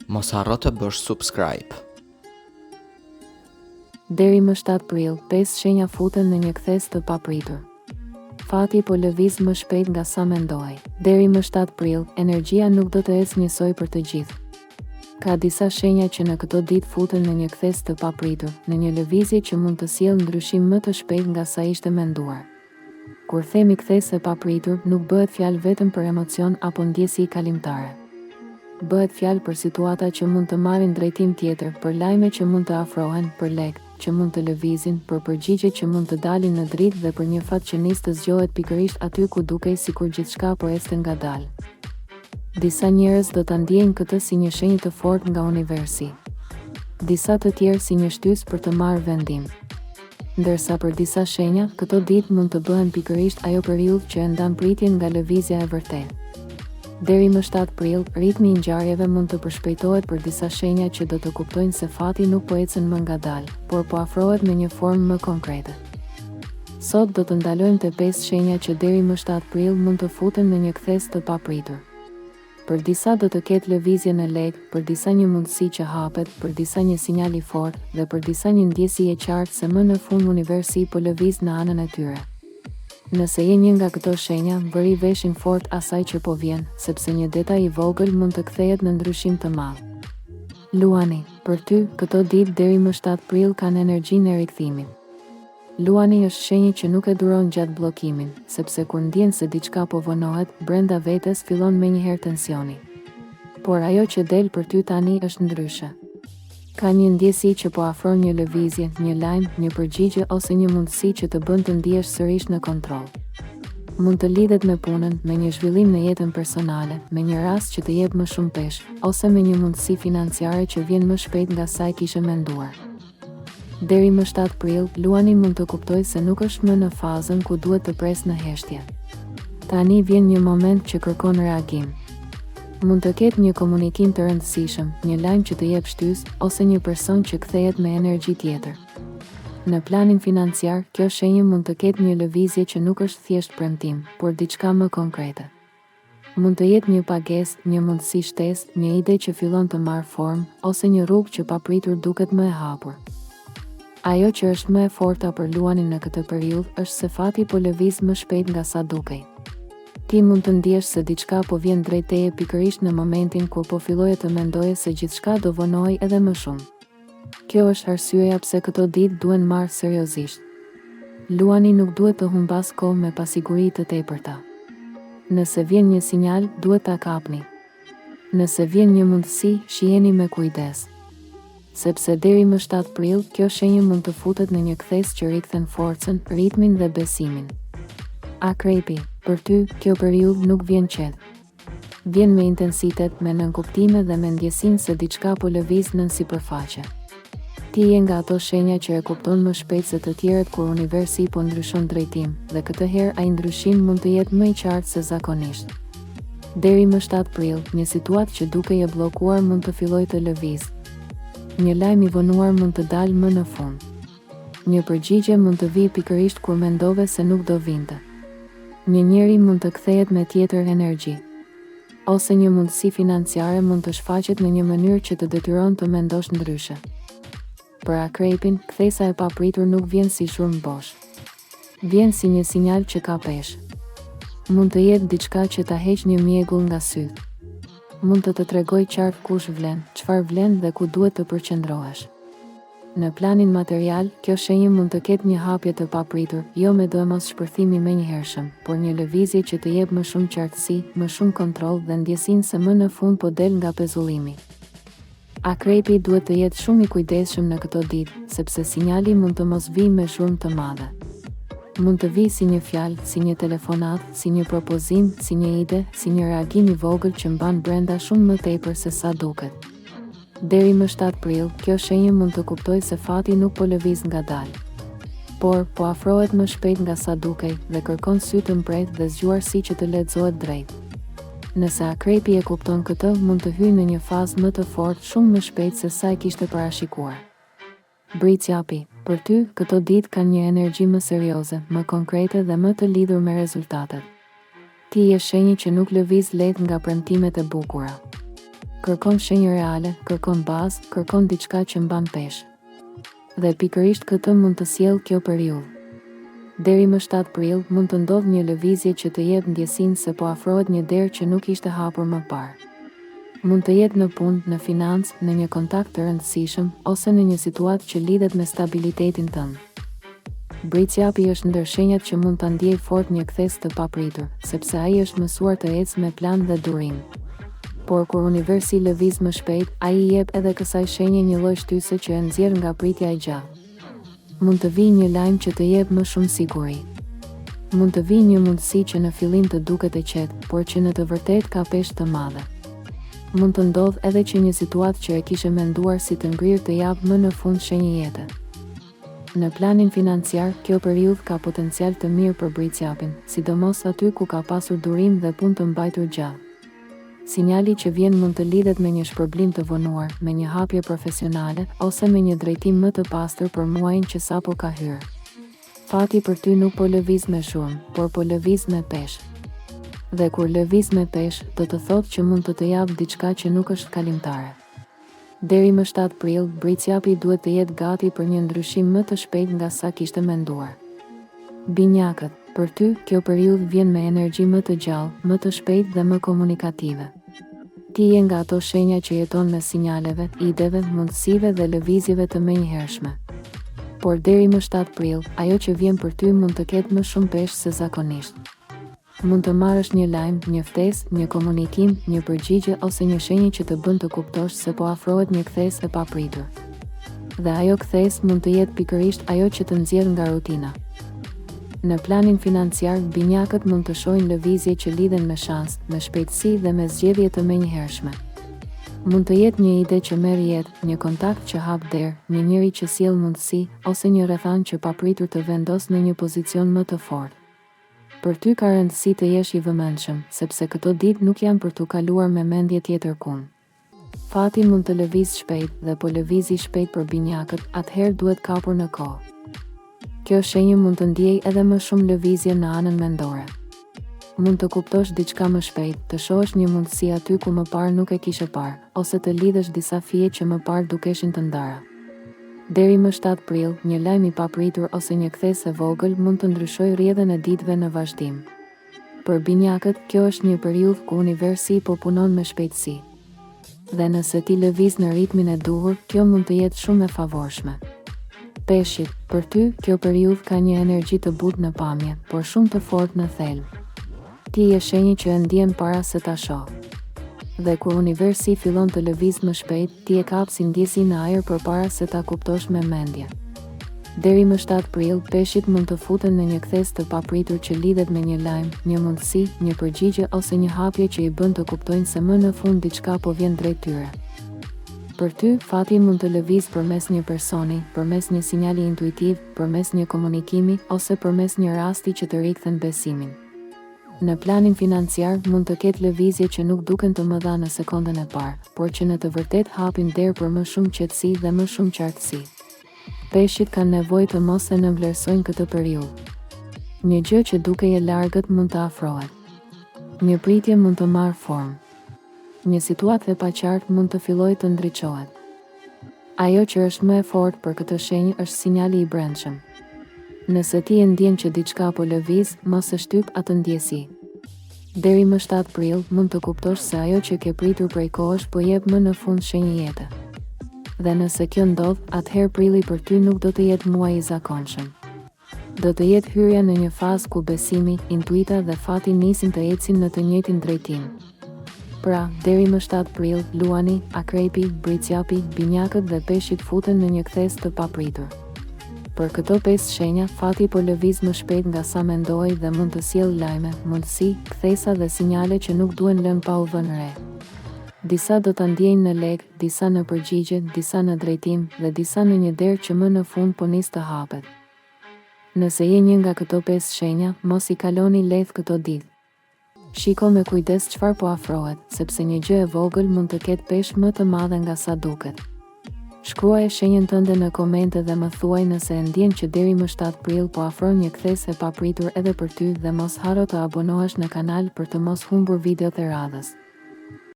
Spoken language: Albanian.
Mos harro të bësh subscribe. Deri më 7 prill, 5 shenja futen në një kthes të papritur. Fati po lëviz më shpejt nga sa mendoj. Deri më 7 prill, energjia nuk do të ecë njësoj për të gjithë. Ka disa shenja që në këto ditë futen në një kthes të papritur, në një lëvizje që mund të sjellë ndryshim më të shpejt nga sa ishte menduar. Kur themi kthes e papritur, nuk bëhet fjalë vetëm për emocion apo ndjesi kalimtare. Bëhet fjalë për situata që mund të marrin drejtim tjetër, për lajme që mund të afrohen, për lek që mund të lëvizin, për përgjigje që mund të dalin në dritë dhe për një fat që nis të zgjohet pikërisht aty ku dukej sikur gjithçka po ecte ngadalë. Disa njerëz do ta ndjejnë këtë si një shenjë të fortë nga universi. Disa të tjerë si një shtysë për të marrë vendim. Ndërsa për disa shenja, këto ditë mund të bëhen pikërisht ajo periudhë që e ndan pritjen nga lëvizja e vërtetë. Deri më 7 prill, ritmi i ngjarjeve mund të përshpejtohet për disa shenja që do të kuptojnë se fati nuk po ecën më ngadalë, por po afrohet me një formë më konkrete. Sot do të ndalojmë te 5 shenja që deri më 7 prill mund të futen në një kthes të papritur. Për disa do të ketë lëvizje në lek, për disa një mundësi që hapet, për disa një sinjal i fortë dhe për disa një ndjesi e qartë se më në fund universi po lëviz në anën e tyre. Nëse je një nga këto shenja, bëri veshin fort asaj që po vjen, sepse një detaj i vogël mund të kthehet në ndryshim të madh. Luani, për ty, këto ditë deri më 7 prill kanë energjinë e rikthimit. Luani është shenjë që nuk e duron gjatë bllokimin, sepse kur ndjen se diçka po vonohet, brenda vetes fillon menjëherë tensioni. Por ajo që del për ty tani është ndryshe. Ka një ndjesi që po afron një lëvizje, një lajm, një përgjigje ose një mundësi që të bën të ndihesh sërish në kontroll. Mund të lidhet me punën, me një zhvillim në jetën personale, me një rast që të jep më shumë peshë, ose me një mundësi financiare që vjen më shpejt nga sa e kishe menduar. Deri më 7 prill, Luani mund të kuptojë se nuk është më në fazën ku duhet të presë në heshtje. Tani vjen një moment që kërkon reagim. Mund të ketë një komunikim të rëndësishëm, një lajm që të jep shtysë, ose një person që kthehet me energji tjetër. Në planin financiar, kjo shenjë mund të ketë një lëvizje që nuk është thjesht premtim, por diçka më konkrete. Mund të jetë një pagesë, një mundësi shtesë, një ide që fillon të marrë formë, ose një rrugë që papritur duket më e hapur. Ajo që është më e forta për Luanin në këtë periudhë është se fati po lëviz më shpejt nga sa dukej. Ti mund të ndjesh se diçka po vjen drejt teje pikërisht në momentin kur po filloje të mendoje se gjithçka do vonohej edhe më shumë. Kjo është arsyeja pse këto ditë duhen marrë seriozisht. Luani nuk duhet të humbas kohë me pasiguri të tepërta. Nëse vjen një sinjal, duhet ta kapni. Nëse vjen një mundësi, shiheni me kujdes. Sepse deri më 7 prill, kjo shenjë mund të futet në një kthes që rikthen forcën, ritmin dhe besimin. Akrepi, për ty, kjo periudhë nuk vjen qetë. Vjen me intensitet, me nënkuptime dhe me ndjesinë se diçka po lëviz nën sipërfaqe. Ti je nga ato shenja që e kupton më shpejt se të tjerët kur universi po ndryshon drejtim, dhe këtë herë ai ndryshim mund të jetë më i qartë se zakonisht. Deri më 7 prill, një situatë që dukej e bllokuar mund të fillojë të lëvizë. Një lajm i vonuar mund të dalë më në fund. Një përgjigje mund të vijë pikërisht kur mendove se nuk do vinte. Një njeri mund të kthehet me tjetër energji. Ose një mundësi financiare mund të shfaqet në një mënyrë që të detyron të mendosh ndryshe. Për akrepin, kthesa e papritur nuk vjen si shurmë bosh. Vjen si një sinjal që ka peshë. Mund të jetë diçka që ta heq një mjegull nga syt. Mund të tregoj qartë kush vlen, çfarë vlen dhe ku duhet të përqendrohesh. Në planin material, kjo shenjë mund të ketë një hapje të papritur, jo me mos shpërthimi menjëhershëm, por një lëvizje që të jep më shumë qartësi, më shumë kontroll dhe ndjesinë se më në fund po del nga pezullimi. Akrepi duhet të jetë shumë i kujdesshëm në këto ditë, sepse sinjali mund të mos vijë me zhurmë të madhe. Mund të vijë si një fjalë, si një telefonat, si një propozim, si një ide, si një reagim i vogël që mban brenda shumë më tepër se sa duket. Deri më 7 prill, kjo shenjë mund të kuptojë se fati nuk po lëviz ngadalë. Por, po afrohet më shpejt nga sa dukej dhe kërkon sy të mbret dhe zgjuarsi që të lexohet drejt. Nëse akrepi e kupton këtë, mund të hyjë në një fazë më të fortë shumë më shpejt se sa e kishte parashikuar. Bricjapi, për ty, këto ditë kanë një energji më serioze, më konkrete dhe më të lidhur me rezultatet. Ti je shenjë që nuk lëviz lehtë nga premtimet e bukura. kërkon shenjë reale, kërkon bazë, kërkon diçka që mban peshë. Dhe pikërisht këtë mund të sjellë kjo periudhë. Deri më 7 prill mund të ndodhë një lëvizje që të jep ndjesinë se po afrohet një derë që nuk ishte hapur më parë. Mund të jetë në punë, në financë, në një kontakt të rëndësishëm, ose në një situatë që lidhet me stabilitetin tënd. Bricjapi është ndër shenjat që mund ta ndjej fort një kthes të papritur, sepse ai është mësuar të ecë me plan dhe durim. Por kur universi lëviz më shpejt, ai I jep edhe kësaj shenje një lloj shtyse që e nxjerr nga pritja e gjatë. Mund të vijë një lajm që të jep më shumë siguri. Mund të vijë një mundësi që në fillim të duket e qetë, por që në të vërtetë ka peshë të madhe. Mund të ndodhë edhe që një situatë që e kishe menduar si të ngrirë të japë më në fund shenjë jete. Në planin financiar, kjo periudhë ka potencial të mirë për bricjapin, sidomos aty ku ka pasur durim dhe punë të mbajtur gjatë. Sinjali që vjen mund të lidhet me një shpërblim të vonuar, me një hapje profesionale, ose me një drejtim më të pastër për muajin që sapo ka hyrë. Fati për ty nuk po lëviz me shumë, por po lëviz me peshë. Dhe kur lëviz me peshë, do të thotë që mund të të japë diçka që nuk është kalimtare. Deri më 7 prill, bricjapi duhet të jetë gati për një ndryshim më të shpejt nga sa kishte menduar. Binjakët, për ty, kjo periudhë vjen me energji më të gjallë, më të shpejtë dhe më komunikative. Ti je nga ato shenja që jeton me sinjaleve, ideve, mundësive dhe lëvizjeve të menjëhershme. Por deri më 7 prill, ajo që vjen për ty mund të ketë më shumë peshë se zakonisht. Mund të marrësh një lajm, një ftesë, një komunikim, një përgjigje ose një shenjë që të bën të kuptosh se po afrohet një kthes e papritur. Dhe ajo kthes mund të jetë pikërisht ajo që të nxjerr nga rutina. Në planin financiar, binjakët mund të shohin lëvizje që lidhen me shans, me shpejtësi dhe me zgjedhje të menjëhershme. Mund të jetë një ide që merr jetë, një kontakt që hap derë, një njeri që sjell mundësi, ose një rrethan që papritur të vendos në një pozicion më të fortë. Për ty ka rëndësi të jesh I vëmendshëm, sepse këto ditë nuk janë për t'u kaluar me mendje tjetër kun. Fati mund të lëviz shpejt dhe po lëvizi shpejt për binjakët, atëherë duhet kapur në kohë. Kjo shenjë mund të ndjej edhe më shumë lëvizje në anën mendore. Mund të kuptosh diçka më shpejt, të shohësh një mundësi aty ku më parë nuk e kishe parë, ose të lidhësh disa fije që më parë dukeshin të ndara. Deri më 7 prill, një lajm I papritur ose një kthes e vogël mund të ndryshojë rrjedhën e ditëve në vazhdim. Për binjakët, kjo është një periudhë ku universi po punon me shpejtësi. Dhe nëse ti lëviz në ritmin e duhur, kjo mund të jetë shumë e favorshme. Peshqit, për ty, kjo periudhë ka një energji të butë në pamje, por shumë të fortë në thelb. Ti je shenjë që e ndjen para se ta shoh. Dhe kur universi fillon të lëviz më shpejt, ti e kap si ndjesi në ajër përpara se ta kuptosh me mendje. Deri më 7 prill, peshqit mund të futen në një kthes të papritur që lidhet me një lajm, një mundësi, një përgjigje ose një hapje që I bën të kuptojnë se më në fund diçka po vjen drejt tyre. Për ty, fati mund të lëviz përmes një personi, përmes një sinjali intuitiv, përmes një komunikimi ose përmes një rasti që të rikthen besimin. Në planin financiar mund të ketë lëvizje që nuk duken të mëdha në sekondën e parë, por që në të vërtetë hapin derë për më shumë qetësi dhe më shumë qartësi. Peshqit kanë nevojë të mos e nënvlerësojnë këtë periudhë. Një gjë që dukej e largët mund të afrohet. Një pritje mund të marrë formë. Një situatë e paqartë mund të fillojë të ndriçohet. Ajo që është më e fortë për këtë shenjë është sinjali I brendshëm. Nëse ti e ndjen që diçka po lëviz, mos e shtyp atë ndjesi. Deri më 7 prill mund të kuptosh se ajo që ke pritur prej kohësh po jep më në fund shenjë jete. Dhe nëse kjo ndodh, atëherë prilli për ty nuk do të jetë muaj I zakonshëm. Do të jetë hyrja në një fazë ku besimi, intuita dhe fati nisin të ecin në të njëjtin drejtim. Pra, deri më 7 prill, luani, akrepi, bricjapi, binjakët dhe peshqit futen në një kthes të papritur. Për këto 5 shenja, fati po lëviz më shpejt nga sa mendoj dhe mund të sjellë lajme, mundësi, kthesa dhe sinjale që nuk duhen lënë pa u vënë re. Disa do ta ndjejnë në lek, disa në përgjigje, disa në drejtim dhe disa në një derë që më në fund po nis të hapet. Nëse je një nga këto 5 shenja, mos I kaloni lehtë këto ditë. Shiko me kujdes çfarë po afrohet, sepse një gjë e vogël mund të ketë peshë më të madhe nga sa duket. Shkruaje shenjën tënde në komente dhe më thuaj nëse e ndjen që deri më 7 prill po afron një kthes e papritur edhe për ty dhe mos haro të abonohesh në kanal për të mos humbur videot e radhës.